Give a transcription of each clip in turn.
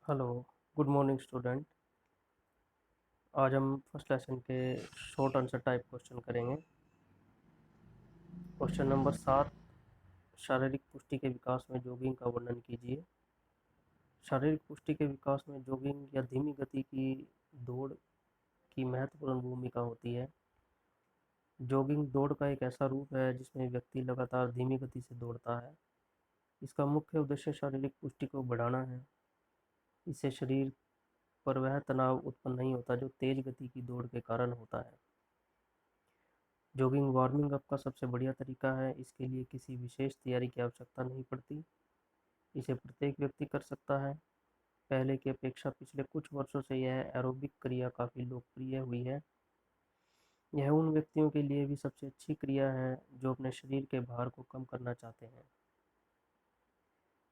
Hello, good morning student. आज हम first lesson के शॉर्ट आंसर टाइप क्वेश्चन करेंगे। क्वेश्चन नंबर 7, शारीरिक पुष्टि के विकास में जॉगिंग का वर्णन कीजिए। शारीरिक पुष्टि के विकास में जॉगिंग या धीमी गति की दौड़ की महत्वपूर्ण भूमिका होती है। जॉगिंग दौड़ का एक ऐसा रूप है जिसमें व्यक्ति लगातार धीमी गति से दौड़ता है। इसका मुख्य उद्देश्य शारीरिक पुष्टि को बढ़ाना है। इससे शरीर पर वह तनाव उत्पन्न नहीं होता जो तेज गति की दौड़ के कारण होता है। जॉगिंग वार्मिंग अप का सबसे बढ़िया तरीका है। इसके लिए किसी विशेष तैयारी की आवश्यकता नहीं पड़ती। इसे प्रत्येक व्यक्ति कर सकता है। पहले की अपेक्षा पिछले कुछ वर्षों से यह एरोबिक क्रिया काफ़ी लोकप्रिय हुई है। यह उन व्यक्तियों के लिए भी सबसे अच्छी क्रिया है जो अपने शरीर के भार को कम करना चाहते हैं।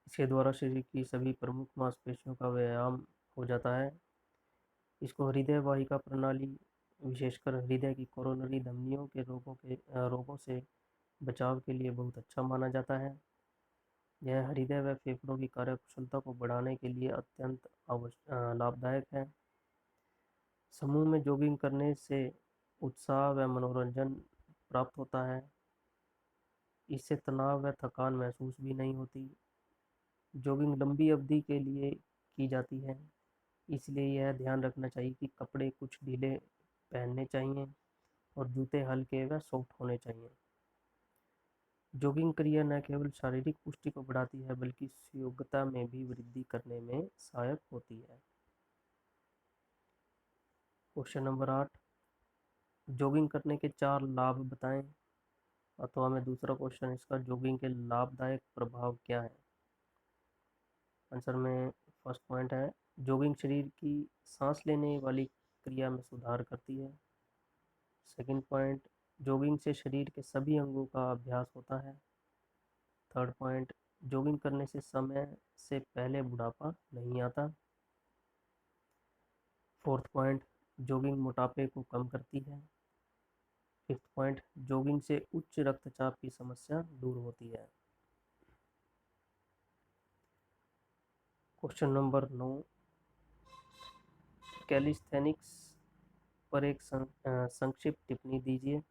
इसके द्वारा शरीर की सभी प्रमुख मांसपेशियों का व्यायाम हो जाता है। इसको हृदय वाहिका प्रणाली, विशेषकर हृदय की कोरोनरी धमनियों के रोगों से बचाव के लिए बहुत अच्छा माना जाता है। यह हृदय व फेफड़ों की कार्यकुशलता को बढ़ाने के लिए अत्यंत लाभदायक है। समूह में जॉगिंग करने से उत्साह व मनोरंजन प्राप्त होता है। इससे तनाव व थकान महसूस भी नहीं होती। जॉगिंग लंबी अवधि के लिए की जाती है, इसलिए यह ध्यान रखना चाहिए कि कपड़े कुछ ढीले पहनने चाहिए और जूते हल्के व सॉफ्ट होने चाहिए। जॉगिंग क्रिया न केवल शारीरिक पुष्टि को बढ़ाती है बल्कि सुयोग्यता में भी वृद्धि करने में सहायक होती है। क्वेश्चन नंबर 8, जॉगिंग करने के 4 लाभ बताएं। अथवा में दूसरा क्वेश्चन इसका, जॉगिंग के लाभदायक प्रभाव क्या है। आंसर में फर्स्ट पॉइंट है, जॉगिंग शरीर की सांस लेने वाली क्रिया में सुधार करती है। सेकंड पॉइंट, जॉगिंग से शरीर के सभी अंगों का अभ्यास होता है। थर्ड पॉइंट, जॉगिंग करने से समय से पहले बुढ़ापा नहीं आता। फोर्थ पॉइंट, जॉगिंग मोटापे को कम करती है। फिफ्थ पॉइंट, जॉगिंग से उच्च रक्तचाप की समस्या दूर होती है। क्वेश्चन नंबर 9, कैलिस्थेनिक्स पर एक संक्षिप्त टिप्पणी दीजिए।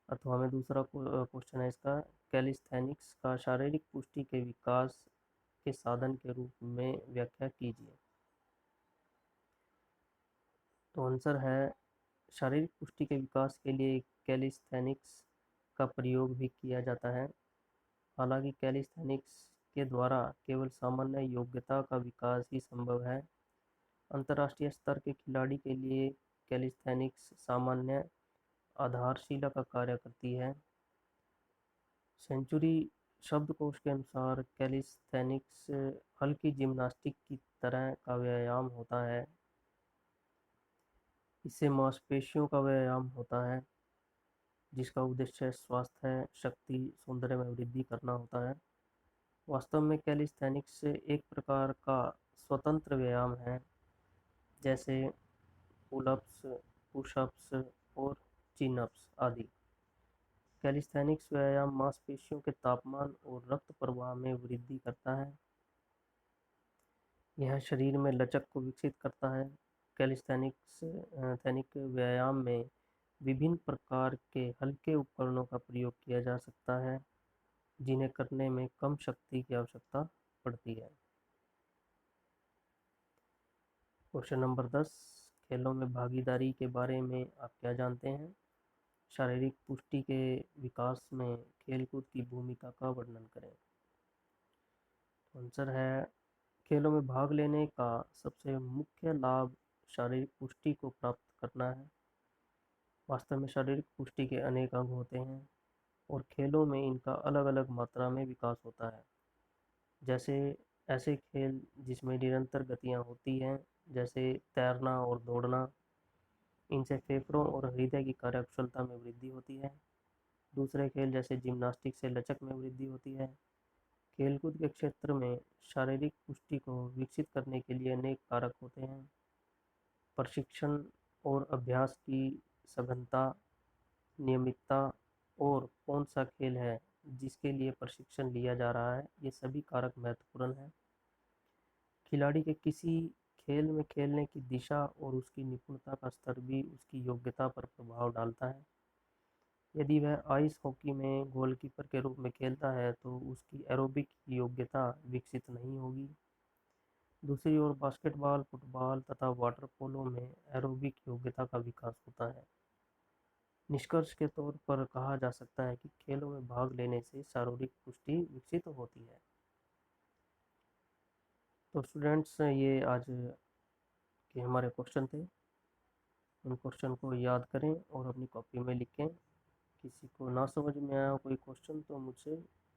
अथवा में दूसरा क्वेश्चन है इसका, कैलिस्थेनिक्स का शारीरिक पुष्टि के विकास के साधन के रूप में व्याख्या कीजिए। तो आंसर है, शारीरिक पुष्टि के विकास के लिए कैलिस्थेनिक्स का प्रयोग भी किया जाता है। हालांकि कैलिस्थेनिक्स के द्वारा केवल सामान्य योग्यता का विकास ही संभव है। अंतर्राष्ट्रीय स्तर के खिलाड़ी के लिए कैलिस्थेनिक्स सामान्य आधारशिला का कार्य करती है। सेंचुरी शब्दकोश के अनुसार कैलिस्थेनिक्स हल्की जिम्नास्टिक की तरह का व्यायाम होता है। इससे मांसपेशियों का व्यायाम होता है जिसका उद्देश्य स्वास्थ्य, शक्ति, सौंदर्य में वृद्धि करना होता है। वास्तव में कैलिस्थेनिक्स एक प्रकार का स्वतंत्र व्यायाम है, जैसे पुलअप्स, पुशअप्स और चिन-अप्स आदि। कैलिस्थेनिक्स व्यायाम मांसपेशियों के तापमान और रक्त प्रवाह में वृद्धि करता है। यह शरीर में लचक को विकसित करता है। कैलिस्थेनिक व्यायाम में विभिन्न प्रकार के हल्के उपकरणों का प्रयोग किया जा सकता है जिन्हें करने में कम शक्ति की आवश्यकता पड़ती है। क्वेश्चन नंबर 10, खेलों में भागीदारी के बारे में आप क्या जानते हैं। शारीरिक पुष्टि के विकास में खेलकूद की भूमिका का वर्णन करें। तो आंसर है, खेलों में भाग लेने का सबसे मुख्य लाभ शारीरिक पुष्टि को प्राप्त करना है। वास्तव में शारीरिक पुष्टि के अनेक अंग होते हैं और खेलों में इनका अलग अलग मात्रा में विकास होता है। जैसे ऐसे खेल जिसमें निरंतर गतियाँ होती हैं, जैसे तैरना और दौड़ना, इनसे फेफड़ों और हृदय की कार्यकुशलता में वृद्धि होती है। दूसरे खेल जैसे जिम्नास्टिक से लचक में वृद्धि होती है। खेलकूद के क्षेत्र में शारीरिक पुष्टि को विकसित करने के लिए अनेक कारक होते हैं। प्रशिक्षण और अभ्यास की सघनता, नियमितता और कौन सा खेल है जिसके लिए प्रशिक्षण लिया जा रहा है, ये सभी कारक महत्वपूर्ण हैं। खिलाड़ी के किसी खेल में खेलने की दिशा और उसकी निपुणता का स्तर भी उसकी योग्यता पर प्रभाव डालता है। यदि वह आइस हॉकी में गोलकीपर के रूप में खेलता है तो उसकी एरोबिक योग्यता विकसित नहीं होगी। दूसरी ओर बास्केटबॉल, फुटबॉल तथा वाटर पोलो में एरोबिक योग्यता का विकास होता है। निष्कर्ष के तौर पर कहा जा सकता है कि खेलों में भाग लेने से शारीरिक पुष्टि विकसित होती है। तो स्टूडेंट्स, ये आज के हमारे क्वेश्चन थे। इन क्वेश्चन को याद करें और अपनी कॉपी में लिखें। किसी को ना समझ में आया कोई क्वेश्चन तो मुझसे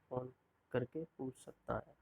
फ़ोन करके पूछ सकता है।